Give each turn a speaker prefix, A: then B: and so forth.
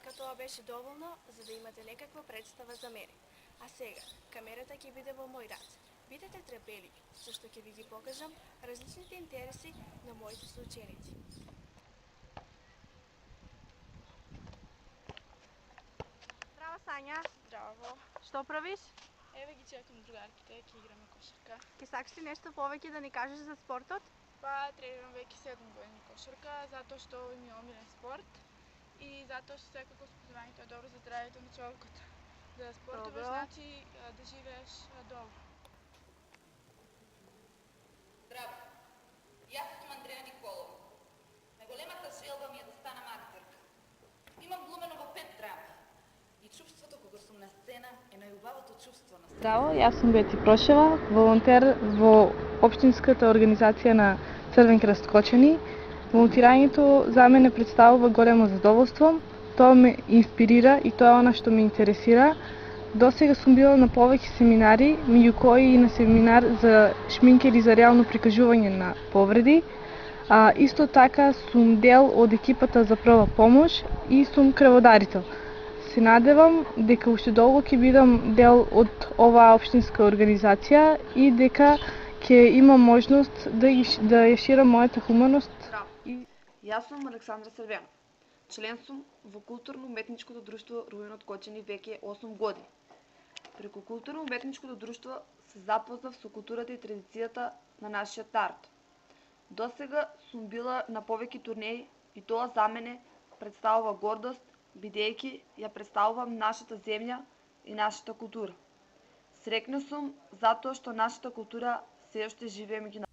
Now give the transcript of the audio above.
A: дека тоа беше доволно за да имате некаква представа за мене. А сега, камерата ќе биде во мој раце. Бидете трпеливи, зашто ќе ви ги покажам различните интереси на моите соученици.
B: Здраво, Сања.
C: Здраво.
B: Што правиш?
C: Еве ги чекам другарките, ќе играме кошарка.
B: Ке сакаш ли нешто повеќе да ни кажеш за спортот?
C: Па тренирам веќе 7 години кошарка, затоа што ми е омилен спорт и затоа што секако спортувањето е добро за здравјето на човекот. Да спортуваш
B: Добро.
C: значи да живееш добро.
D: Здраво! Јас сум Андреја Николова. Најголемата желба ми е да станам актерка. Имам глумено во 5 драми. И чувството кога сум на сцена е најубавото чувство на сцена.
E: Здраво, јас сум Бети Прошева, волонтер во општинската организација на Црвен крст Кочани. Волонтирањето за мене представува големо задоволство. Тоа ме инспирира и тоа е она што ме интересира. Досега сум била на повеќе семинари, меѓу кои и на семинар за шминкери за реално прикажување на повреди. Исто така сум дел од екипата за прва помош и сум крводарител. Се надевам дека уште долго ќе бидам дел од оваа општинска организација и дека ќе имам можност да ја ширам мојата хуманост.
F: Јас сум Александра Срвена. Член сум во културно-уметничкото друштво Рујинот Кочани веќе 8 години. Преку културно-уметничкото друштво се запознав со културата и традицијата на нашиот народ. Досега сум била на повеќе турнеи и тоа за мене представува гордост, бидејќи ја представувам нашата земја и нашата култура. Среќна сум затоа што нашата култура се уште живее меѓу